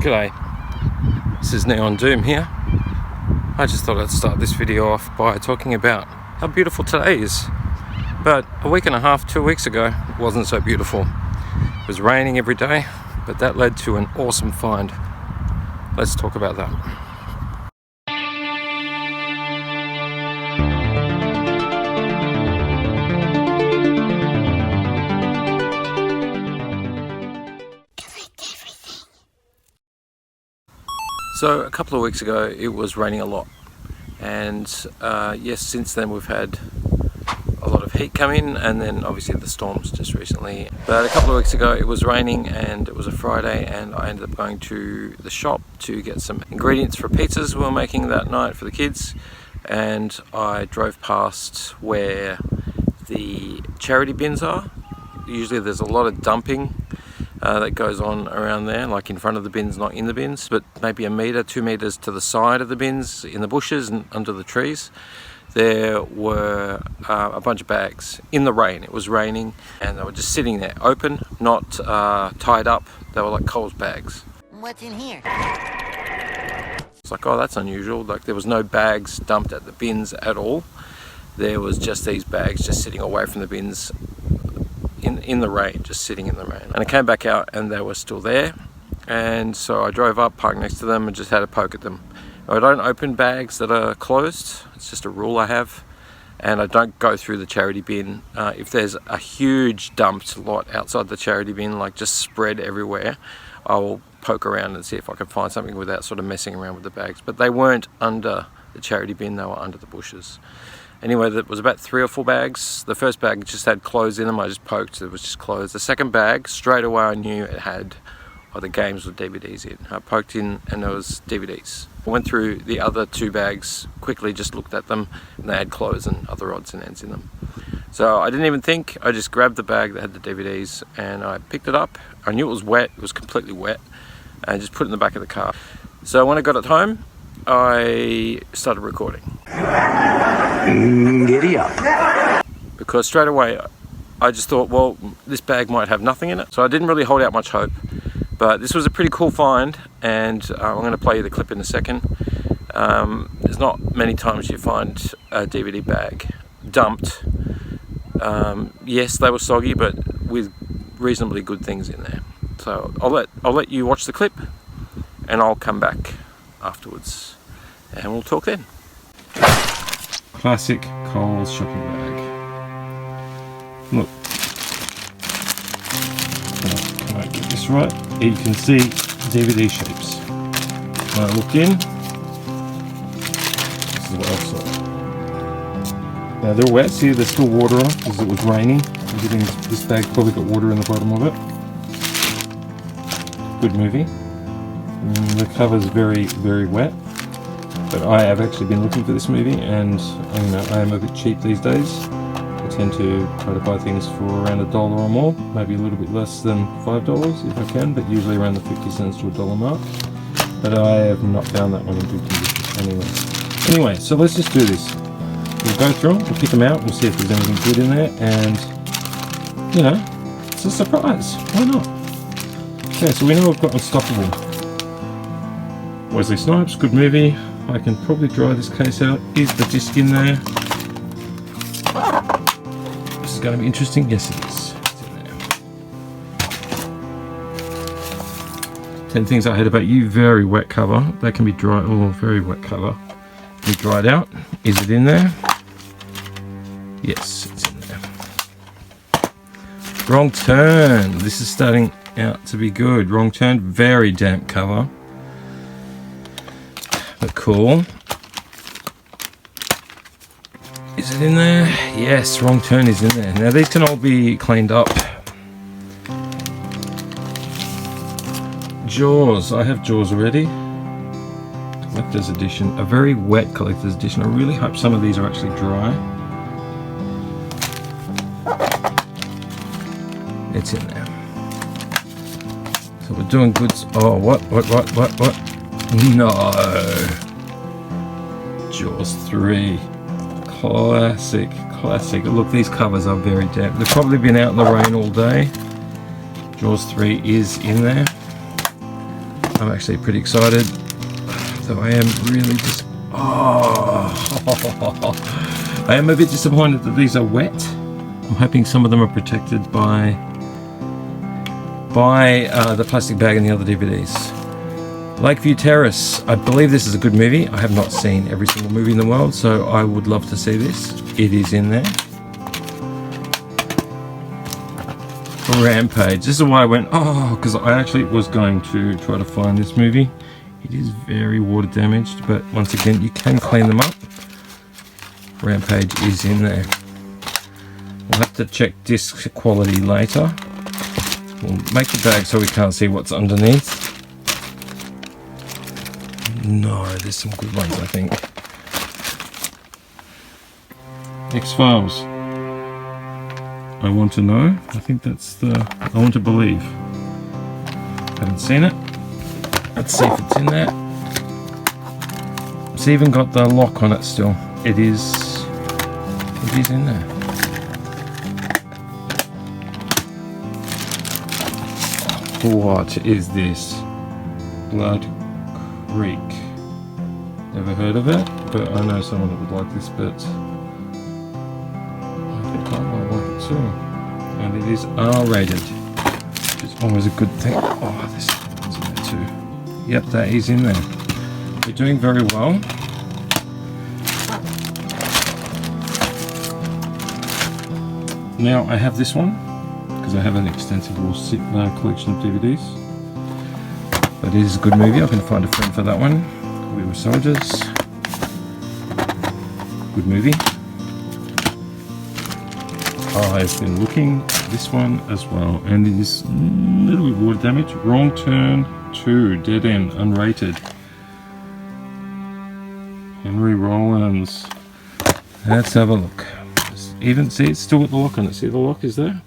G'day, this is Neon Doom here. I just thought I'd start this video off by talking about how beautiful today is. But a week and a half, 2 weeks ago, it wasn't so beautiful. It was raining every day, but that led to an awesome find. Let's talk about that. So a couple of weeks ago it was raining a lot, and yes, since then we've had a lot of heat come in, and then obviously the storms just recently. But a couple of weeks ago it was raining and it was a Friday, and I ended up going to the shop to get some ingredients for pizzas we were making that night for the kids, and I drove past where the charity bins are. Usually there's a lot of dumping that goes on around there, like in front of the bins, not in the bins, but maybe 1 metre, 2 metres to the side of the bins, in the bushes and under the trees. There were a bunch of bags in the rain. It was raining and they were just sitting there, open, not tied up. They were like Coles bags. What's in here? It's like, oh, that's unusual. Like, there was no bags dumped at the bins at all. There was just these bags just sitting away from the bins in the rain, just sitting in the rain. And I came back out and they were still there, and so I drove up, parked next to them, and just had a poke at them. I don't open bags that are closed. It's just a rule I have. And I don't go through the charity bin. If there's a huge dumped lot outside the charity bin, like just spread everywhere, I will poke around and see if I can find something without sort of messing around with the bags. But they weren't under the charity bin, they were under the bushes. Anyway, there was about 3 or 4 bags. The first bag just had clothes in them. I just poked, it was just clothes. The second bag, straight away I knew it had either games or DVDs in. I poked in and there was DVDs. I went through the other 2 bags, quickly just looked at them, and they had clothes and other odds and ends in them. So I didn't even think, I just grabbed the bag that had the DVDs and I picked it up. I knew it was wet, it was completely wet, and just put it in the back of the car. So when I got it home, I started recording. Giddy up. Because straight away I just thought, well, this bag might have nothing in it. So I didn't really hold out much hope. But this was a pretty cool find, and I'm going to play you the clip in a second. There's not many times you find a DVD bag dumped. Yes, they were soggy, but with reasonably good things in there. So I'll let you watch the clip, and I'll come back afterwards and we'll talk then. Classic Coles shopping bag. Look, can I get this right? Here you can see DVD shapes. When I looked in, this is what I saw. Now they're wet, see there's still water on because it was raining. This bag probably got water in the bottom of it. Good movie. The cover's very, very wet, but I have actually been looking for this movie, and you know, I am a bit cheap these days. I tend to try to buy things for around $1 or more, maybe a little bit less than $5 if I can, but usually around the 50 cents to $1 mark. But I have not found that one in good condition anyway. So let's just do this. We'll go through them, we'll pick them out, we'll see if there's anything good in there, and you know, it's a surprise. Why not? Okay, so we know we've got Unstoppable. Wesley Snipes, good movie. I can probably dry this case out. Is the disc in there? This is going to be interesting. Yes, it is. It's in there. 10 Things I Hate About You, very wet cover. That can be dry. Oh, very wet cover. Be dried out. Is it in there? Yes, it's in there. Wrong Turn. This is starting out to be good. Wrong Turn, very damp cover. But cool. Is it in there? Yes, Wrong Turn is in there. Now these can all be cleaned up. Jaws. I have Jaws already. Collector's edition. A very wet collector's edition. I really hope some of these are actually dry. It's in there. So we're doing good. Oh, what? No. Jaws 3. Classic. Look, these covers are very damp. They've probably been out in the rain all day. Jaws 3 is in there. I'm actually pretty excited, though I am really just I am a bit disappointed that these are wet. I'm hoping some of them are protected by the plastic bag and the other DVDs. Lakeview Terrace. I believe this is a good movie. I have not seen every single movie in the world, so I would love to see this. It is in there. Rampage. This is why I went, because I actually was going to try to find this movie. It is very water damaged, but once again, you can clean them up. Rampage is in there. We'll have to check disc quality later. We'll make the bag so we can't see what's underneath. No, there's some good ones, I think. X-Files. I Want to Know. I think that's the... I Want to Believe. Haven't seen it. Let's see if it's in there. It's even got the lock on it still. It is in there. What is this? Blood Creek. Never heard of it, but I know someone that would like this bit. I think I might like it too. And it is R-rated, which is always a good thing. Oh, this one's in there too. Yep, that is in there. We're doing very well. Now I have this one, because I have an extensive collection of DVDs. But it is a good movie. I can find a friend for that one. We Were Soldiers. Good movie. I've been looking at this one as well, and it is a little bit water damage. Wrong Turn 2, Dead End, unrated. Henry Rollins. Let's have a look. Even see, it's still got the lock on it. See the lock is there?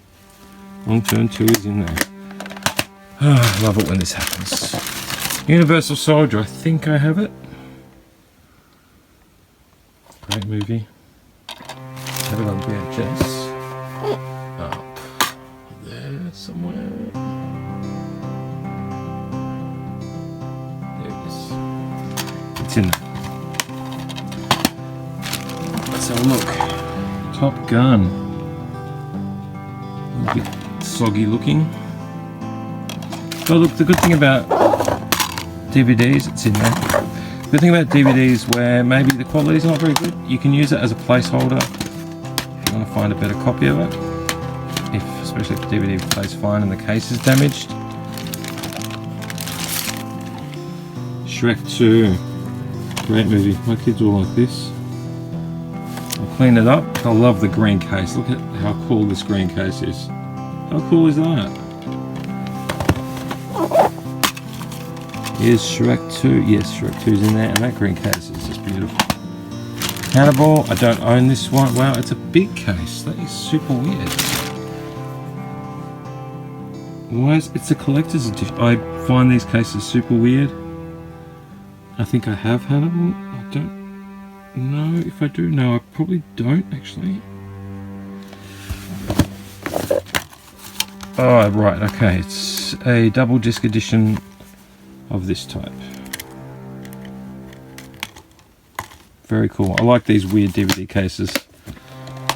Wrong Turn 2 is in there. I love it when this happens. Universal Soldier, I think I have it. Great movie. Have it on VHS. Up there somewhere. There it is. It's in there. Let's have a look. Top Gun. A little bit soggy looking. But look, the good thing about DVDs, it's in there. The good thing about DVDs where maybe the quality is not very good, you can use it as a placeholder if you want to find a better copy of it. Especially if the DVD plays fine and the case is damaged. Shrek 2. Great movie. My kids all like this. I'll clean it up. I love the green case. Look at how cool this green case is. How cool is that? Here's Shrek 2. Yes, Shrek 2 is in there, and that green case is just beautiful. Hannibal, I don't own this one. Wow, it's a big case. That is super weird. Why is it's a collector's edition? I find these cases super weird. I think I have Hannibal. I don't know if I do. No, I probably don't actually. Oh, right, okay. It's a double disc edition of this type. Very cool. I like these weird DVD cases.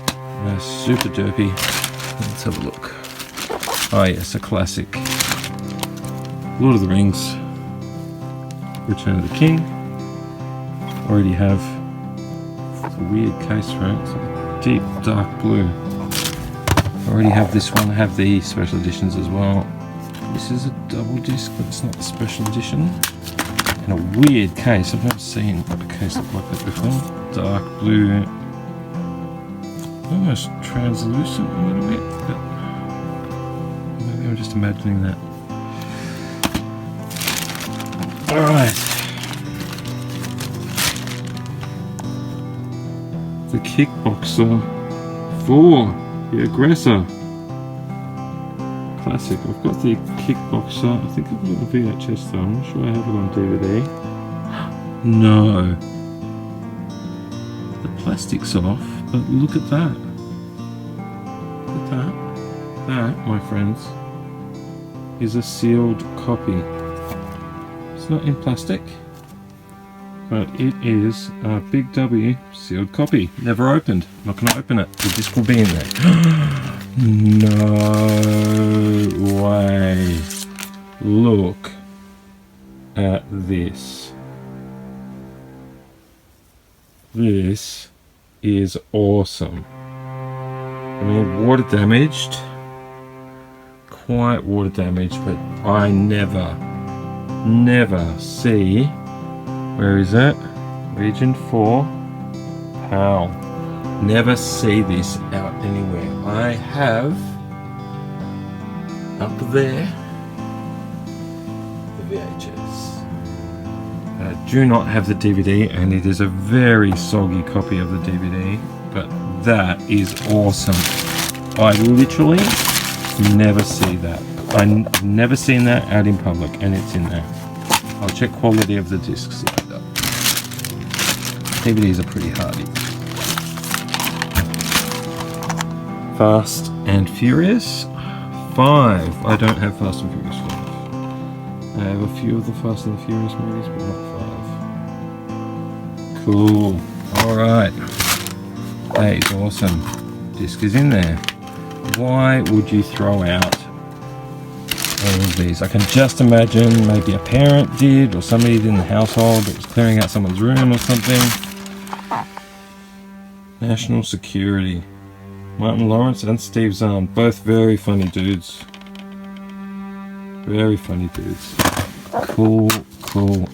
They're super derpy. Let's have a look. Oh yes, a classic. Lord of the Rings. Return of the King. Already have a weird case for it. It's like a deep dark blue. Already have this one. I have the special editions as well. This is a double disc, but it's not the special edition. And a weird case. I've never seen a case look like that before. Dark blue. Almost translucent a little bit, but maybe I'm just imagining that. Alright. The Kickboxer 4. The Aggressor. Classic. I've got the Kickboxer. I think I've got the VHS though. I'm not sure I have it on DVD. No. The plastic's off, but look at that. Look at that. That, my friends, is a sealed copy. not in plastic, but it is a Big W sealed copy. Never opened. Not going to open it. The disc will be in there. No way. Look at this. This is awesome. I mean, water damaged. Quite water damaged, but I never see, where is it? Region 4, PAL. Never see this out anywhere. I have up there the VHS. I do not have the DVD, and it is a very soggy copy of the DVD, but that is awesome. I literally never see that. I've never seen that out in public, and it's in there. I'll check quality of the discs later. DVDs are pretty hardy. Fast and Furious 5. I don't have Fast and Furious 5. I have a few of the Fast and Furious movies, but not 5. Cool. Alright. That is awesome. Disc is in there. Why would you throw out all of these? I can just imagine maybe a parent did, or somebody in the household that was clearing out someone's room or something. National Security. Martin Lawrence and Steve Zahn, both very funny dudes. Very funny dudes. Cool,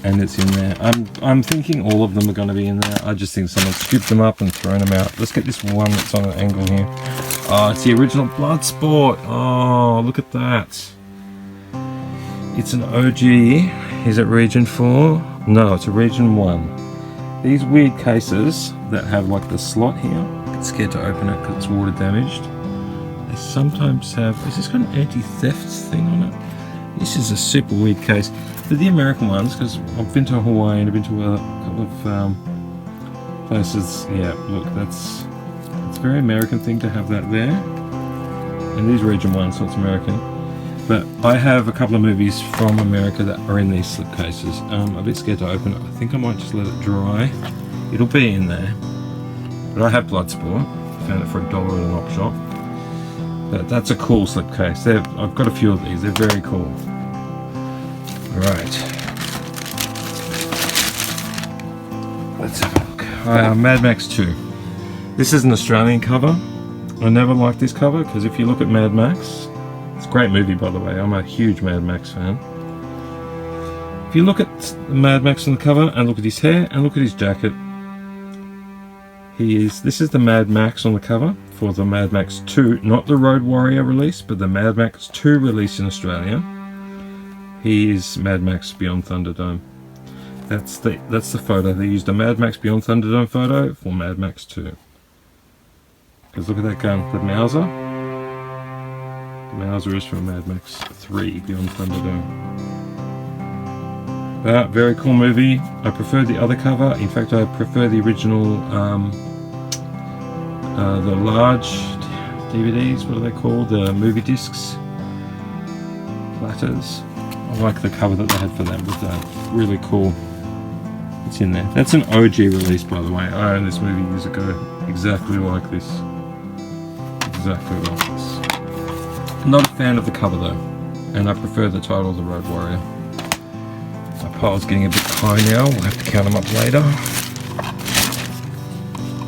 and it's in there. I'm thinking all of them are going to be in there. I just think someone scooped them up and thrown them out. Let's get this one that's on an angle here. Oh, it's the original Bloodsport. Oh, look at that. It's an OG. Is it Region 4? No, it's a Region 1. These weird cases that have like the slot here, I'm a bit scared to open it because it's water damaged. They sometimes have, has this got an anti-theft thing on it? This is a super weird case. They're the American ones, because I've been to Hawaii and I've been to a couple of places. Yeah, look, it's a very American thing to have that there. And these Region 1, so it's American. But I have a couple of movies from America that are in these slipcases. I'm a bit scared to open it. I think I might just let it dry. It'll be in there. But I have Bloodsport. I found it for $1 at an op shop. But that's a cool slipcase. I've got a few of these. They're very cool. Alright. Let's have a look. Mad Max 2. This is an Australian cover. I never liked this cover because if you look at Mad Max, it's a great movie by the way. I'm a huge Mad Max fan. If you look at Mad Max on the cover and look at his hair and look at his jacket, this is the Mad Max on the cover for the Mad Max 2, not the Road Warrior release, but the Mad Max 2 release in Australia. He is Mad Max Beyond Thunderdome. That's the photo. They used a Mad Max Beyond Thunderdome photo for Mad Max 2. Because look at that gun, the Mauser. The Mauser is from Mad Max 3 Beyond Thunderdome. But very cool movie. I prefer the other cover. In fact, I prefer the original, the large DVDs. What are they called? The movie discs, platters. I like the cover that they had for them with that. Really cool. It's in there. That's an OG release, by the way. I owned this movie years ago. Exactly like this. Exactly like this. Not a fan of the cover though, and I prefer the title, The Road Warrior. My pile's getting a bit high now. We'll have to count them up later.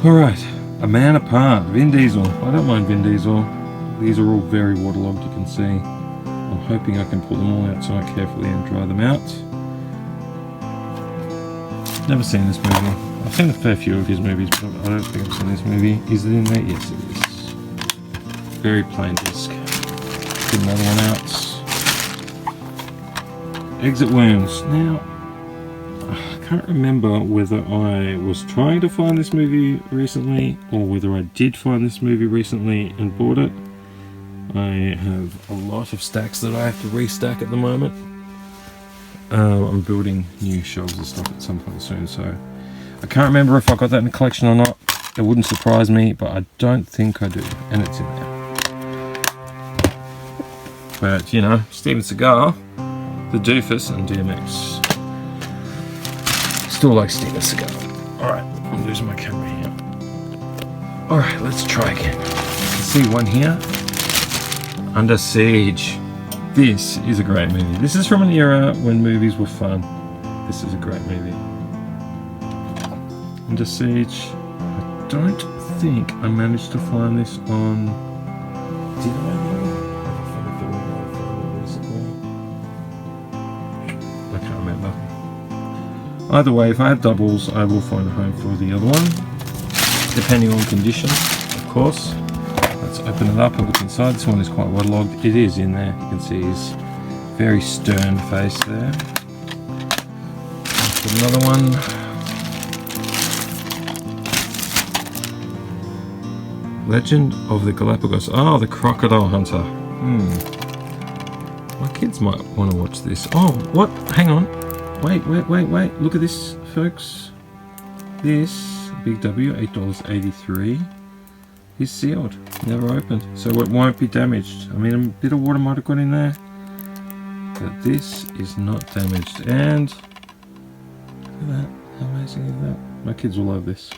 Alright, A Man Apart, Vin Diesel. I don't mind Vin Diesel. These are all very waterlogged, you can see. I'm hoping I can pull them all outside carefully and dry them out. Never seen this movie. I've seen a fair few of his movies, but I don't think I've seen this movie. Is it in there? Yes, it is. Very plain disc. Get another one out. Exit Wounds. Now, I can't remember whether I was trying to find this movie recently or whether I did find this movie recently and bought it. I have a lot of stacks that I have to restack at the moment. I'm building new shelves and stuff at some point soon, so I can't remember if I got that in the collection or not. It wouldn't surprise me, but I don't think I do, and it's in there. But, you know, Steven Seagal, The Doofus, and DMX. Still like Steven Seagal. Alright, I'm losing my camera here. Alright, let's try again. You can see one here. Under Siege. This is a great movie. This is from an era when movies were fun. This is a great movie. Under Siege. I don't think I managed to find this on... Did I? I can't remember. Either way, if I have doubles, I will find a home for the other one. Depending on condition, of course. Let's open it up and look inside. This one is quite waterlogged. It is in there. You can see his very stern face there. Let's put another one. Legend of the Galapagos. Oh, the Crocodile Hunter. My kids might want to watch this. Oh, what? Hang on. Wait. Look at this, folks. This Big W, $8.83. Is sealed. Never opened. So it won't be damaged. I mean, a bit of water might have got in there. But this is not damaged. And look at that. How amazing is that? My kids will love this.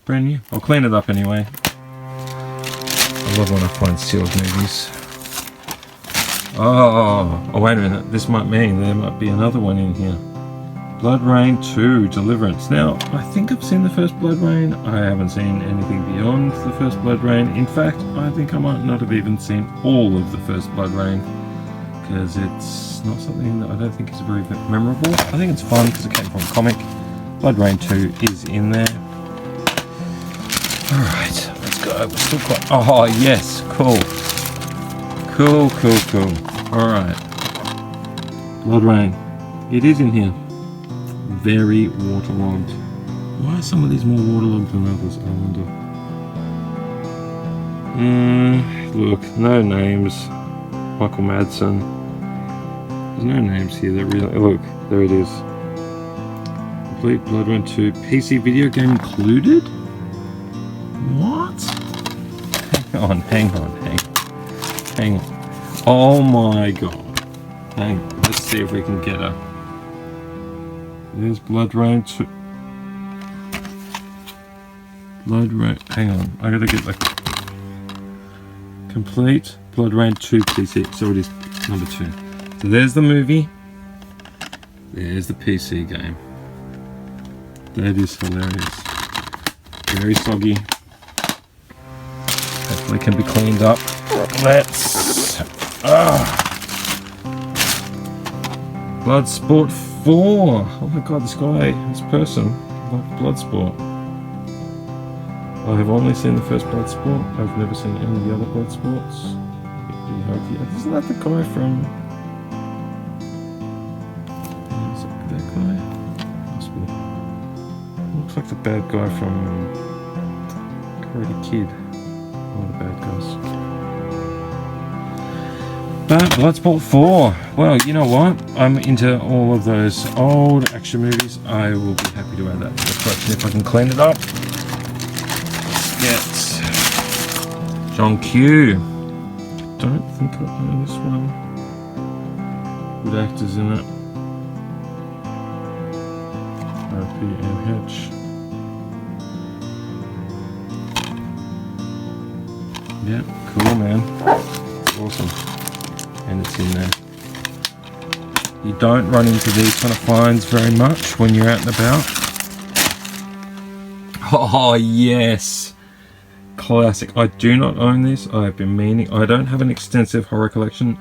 Brand new. I'll clean it up anyway. I love when I find sealed movies. Oh, wait a minute. This might mean there might be another one in here. Blood Rain 2 Deliverance. Now, I think I've seen the first Blood Rain. I haven't seen anything beyond the first Blood Rain. In fact, I think I might not have even seen all of the first Blood Rain, because it's not something that I don't think is very memorable. I think it's fun because it came from a comic. Blood Rain 2 is in there. Alright, let's go. We're still quite... Oh, yes. Cool. Cool. Alright. Blood Rain. It is in here. Very waterlogged. Why are some of these more waterlogged than others, I wonder? Look, no names. Michael Madsen. There's no names here that really... Look, there it is. Complete Blood Rain 2. PC video game included? What? Hang on. Oh my god. Hang on, let's see if we can get a... There's Blood Rain 2. Blood Rain... Hang on, I gotta get the... Complete Blood Rain 2 PC. So it is number 2. So there's the movie. There's the PC game. That is hilarious. Very soggy. Hopefully can be cleaned up. Let's... Bloodsport 4. Oh my god, this person liked Bloodsport. I have only seen the first Bloodsport. I've never seen any of the other Bloodsports. Isn't that the guy from... Is it that guy? Must be. Looks like the bad guy from Karate Kid. One of the bad guys. But Bloodsport 4, well, you know what? I'm into all of those old action movies. I will be happy to add that to the collection if I can clean it up. Let's get John Q. Don't think I know this one. Good actors in it. R.P.M.H. Yeah, cool, man. Awesome. And it's in there. You don't run into these kind of finds very much when you're out and about. Oh yes, classic. I do not own this. I have been meaning. I don't have an extensive horror collection.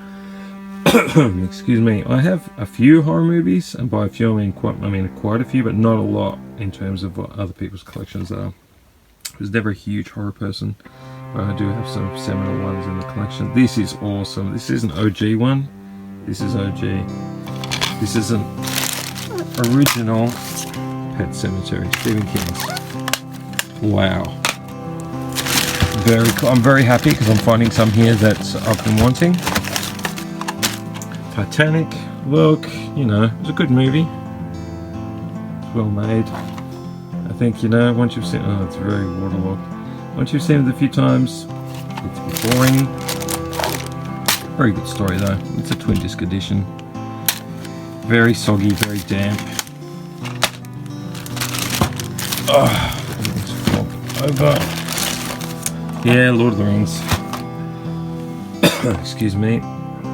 Excuse me. I have a few horror movies, and by a few I mean quite a few, but not a lot in terms of what other people's collections are. I was never a huge horror person. But I do have some seminal ones in the collection. This is awesome. This is an OG one. This is OG. This is an original Pet Sematary, Stephen King's. Wow. Very cool. I'm very happy because I'm finding some here that I've been wanting. Titanic. Look, you know, it's a good movie. It's well made. I think, you know, once you've seen... Oh, it's very waterlogged. Once you've seen it a few times, it's boring. Very good story though. It's a twin disc edition. Very soggy, very damp. Over. Yeah, Lord of the Rings. Excuse me.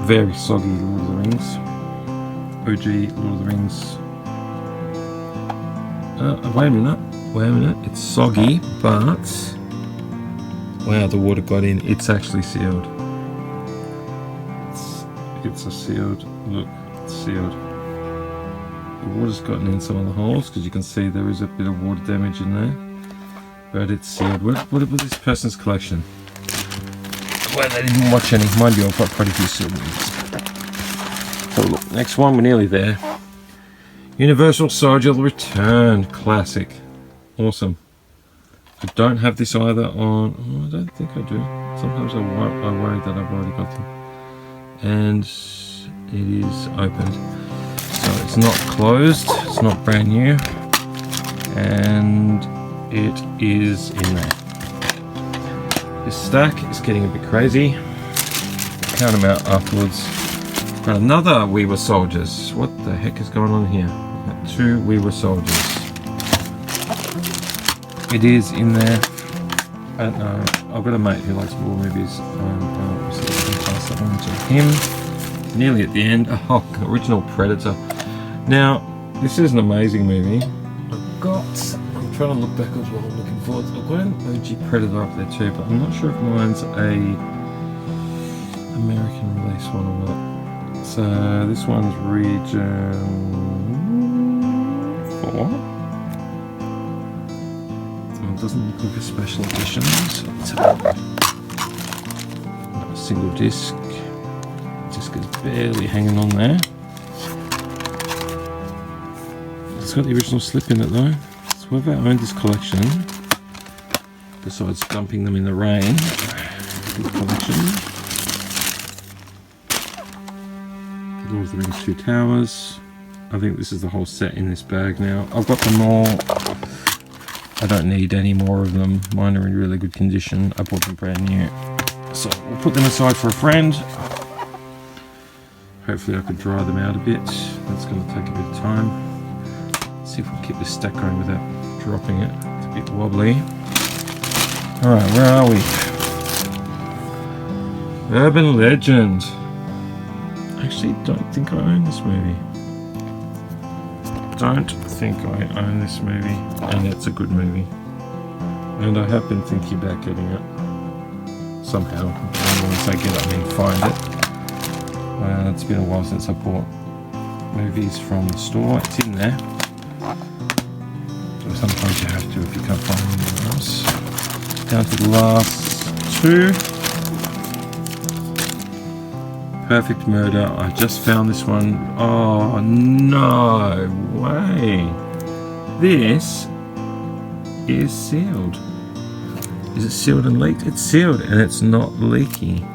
Very soggy Lord of the Rings. OG Lord of the Rings. Wait a minute. It's soggy, but wow, the water got in. It's actually sealed. It's a sealed. Look, it's sealed. The water's gotten in some of the holes because you can see there is a bit of water damage in there, but it's sealed. What was this person's collection? Well, they didn't watch any. Mind you, I've got quite a few sealed movies. So look, next one, we're nearly there. Universal Soldier Return Classic. Awesome. I don't have this either on. Oh, I don't think I do. Sometimes I worry that I've already got them. And it is opened. So it's not closed, it's not brand new, and it is in there. This stack is getting a bit crazy. Count them out afterwards. Got another We Were Soldiers. What the heck is going on here? Got 2 We Were Soldiers. It is in there. I don't know. I've got a mate who likes war movies. So I can pass that on to him. Nearly at the end. Oh, original Predator. Now, this is an amazing movie. I'm trying to look backwards while I'm looking forwards. I've got an OG Predator up there too, but I'm not sure if mine's a American release one or not. So this one's region 4. It doesn't look like a special edition, so let's have a look. A single disc. Disc is barely hanging on there. It's got the original slip in it though. So whoever owned this collection, besides dumping them in the rain, good collection. Lord of the Rings 2 Towers. I think this is the whole set in this bag now. I've got them all. I don't need any more of them. Mine are in really good condition. I bought them brand new. So we'll put them aside for a friend. Hopefully I could dry them out a bit. That's going to take a bit of time. Let's see if we can keep this stack going without dropping it. It's a bit wobbly. Alright, where are we? Urban Legend. I actually don't think I own this movie. Don't think I own this movie, and it's a good movie. And I have been thinking about getting it somehow. And when I say get it, I mean find it. It's been a while since I bought movies from the store. It's in there. So sometimes you have to if you can't find anything else. Down to the last 2. Perfect Murder. I just found this one. Oh, no way. This is sealed. Is it sealed and leaked? It's sealed and it's not leaky.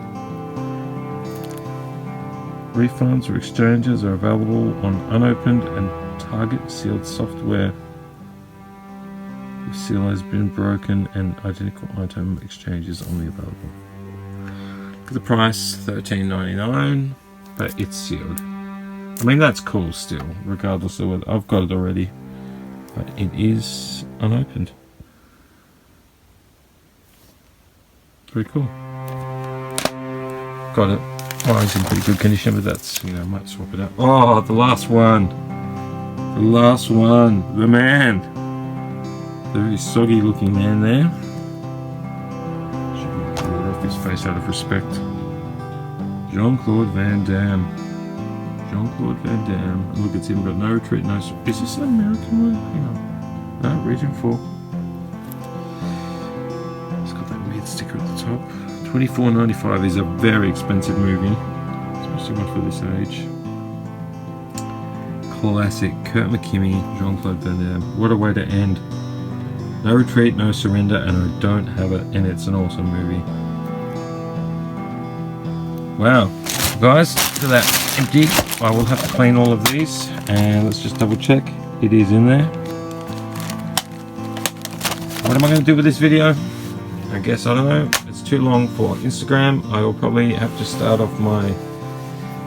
Refunds or exchanges are available on unopened and Target sealed software. If seal has been broken and identical item exchange is only available. The price $13.99, but it's sealed. I mean, that's cool still, regardless of whether I've got it already, but it is unopened. Very cool. Got it. Mine's in pretty good condition, but that's, I might swap it out. Oh, the last one. The last one. The man. The very soggy looking man there. His face out of respect. Jean-Claude Van Damme. Jean-Claude Van Damme. Look, it's him, got no retreat, no. Is this an American one? Hang on. No, region 4. It's got that weird sticker at the top. $24.95 is a very expensive movie, especially one for this age. Classic. Kurt McKimmey, Jean-Claude Van Damme. What a way to end. No retreat, no surrender, and I don't have it, and it's an awesome movie. Wow, guys, look at that, empty. I will have to clean all of these, and let's just double check. It is in there. What am I going to do with this video? I guess, I don't know, it's too long for Instagram. I will probably have to start off my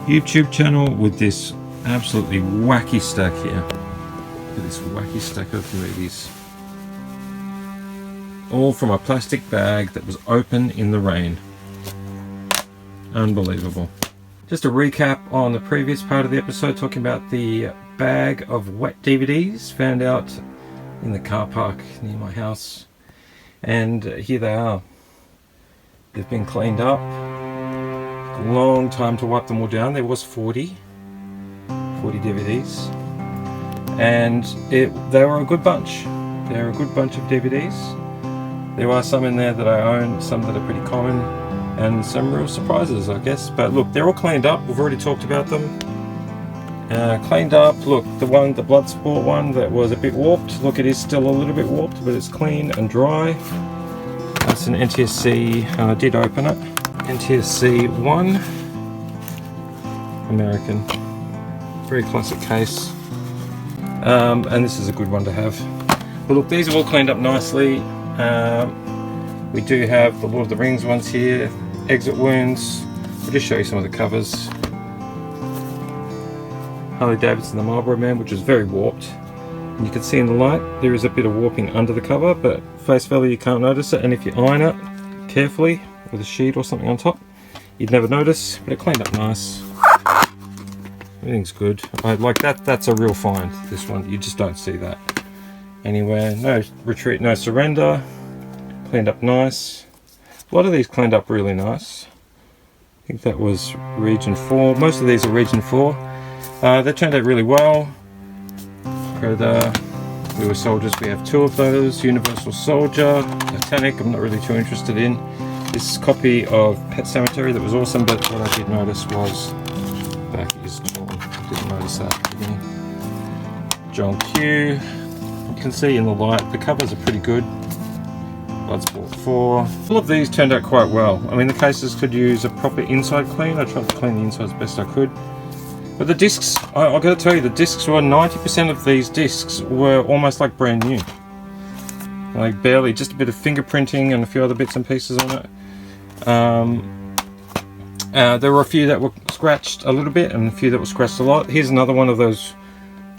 YouTube channel with this absolutely wacky stack here. Look at this wacky stack of movies. all from a plastic bag that was open in the rain. Unbelievable. Just a recap on the previous part of the episode, talking about the bag of wet DVDs found out in the car park near my house. And here they are. They've been cleaned up. A long time to wipe them all down. There was 40 DVDs. And they were a good bunch. They're a good bunch of DVDs. There are some in there that I own, some that are pretty common, and some real surprises, I guess. But look, they're all cleaned up. We've already talked about them. Cleaned up. Look, the Bloodsport one that was a bit warped. Look, it is still a little bit warped, but it's clean and dry. That's an NTSC, and I did open it. NTSC 1, American. Very classic case. And this is a good one to have. But look, these are all cleaned up nicely. We do have the Lord of the Rings ones here, Exit Wounds. I'll just show you some of the covers. Harley Davidson, the Marlboro Man, which is very warped. And you can see in the light there is a bit of warping under the cover, but face value you can't notice it. And if you iron it carefully with a sheet or something on top, you'd never notice. But it cleaned up nice. Everything's good. I like that. That's a real find. This one, you just don't see that anywhere. No retreat, no surrender. Cleaned up nice. A lot of these cleaned up really nice. I think that was region 4. Most of these are region 4. They turned out really well. We Were Soldiers, we have 2 of those. Universal Soldier, Titanic, I'm not really too interested in. This copy of Pet Sematary that was awesome, but what I did notice was back is torn. I didn't notice that at the beginning. John Q. You can see in the light the covers are pretty good. Bloodsport 4. All of these turned out quite well. I mean, the cases could use a proper inside clean. I tried to clean the inside as best I could. But the discs, I've got to tell you, the discs were 90% of these discs were almost like brand new. Like barely, just a bit of fingerprinting and a few other bits and pieces on it. There were a few that were scratched a little bit and a few that were scratched a lot. Here's another one of those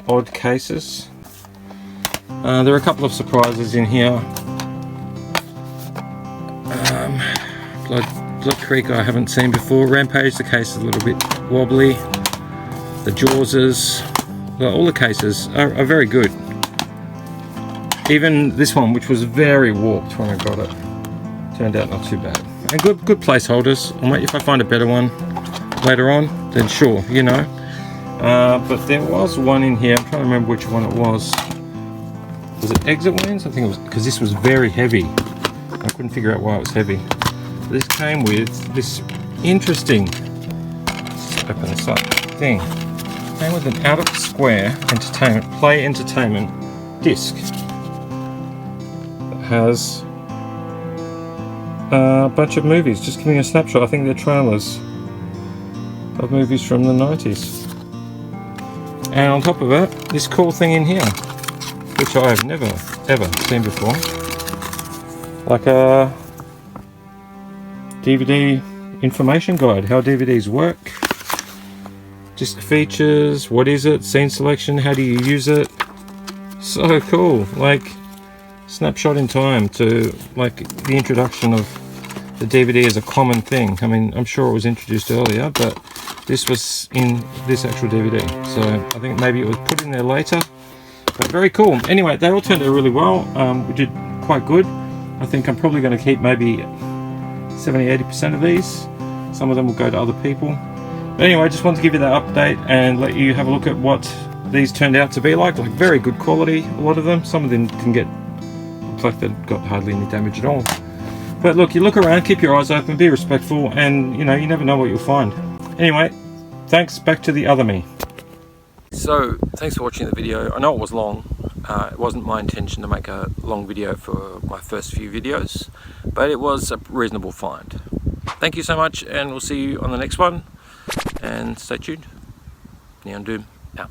odd cases. There are a couple of surprises in here. Blood Creek I haven't seen before. Rampage, the case is a little bit wobbly. The Jawses, all the cases are very good. Even this one, which was very warped when I got it, turned out not too bad. And good placeholders. If I find a better one later on, then sure, you know. But there was one in here. I'm trying to remember which one it was. Was it Exit Wounds? I think it was, because this was very heavy. I couldn't figure out why it was heavy. This came with this interesting, let's open this up, thing. It came with an out of the square play entertainment disc that has a bunch of movies. Just giving a snapshot. I think they're trailers of movies from the 90s. And on top of it, this cool thing in here, which I have never ever seen before. Like a DVD information guide, how DVDs work, just features, what is it, scene selection, how do you use it. So cool, like snapshot in time to like the introduction of the DVD as a common thing. I mean, I'm sure it was introduced earlier, but this was in this actual DVD, so I think maybe it was put in there later, but very cool. Anyway, they all turned out really well. We did quite good. I think I'm probably going to keep maybe 70-80% of these. Some of them will go to other people. But anyway, I just wanted to give you that update and let you have a look at what these turned out to be like very good quality, a lot of them. Some of them didn't get, looks like they got hardly any damage at all. But look, you look around, keep your eyes open, be respectful, and you know, you never know what you'll find. Anyway, thanks, back to the other me. So, thanks for watching the video. I know it was long. It wasn't my intention to make a long video for my first few videos, but it was a reasonable find. Thank you so much, and we'll see you on the next one. And stay tuned. Neon Doom out.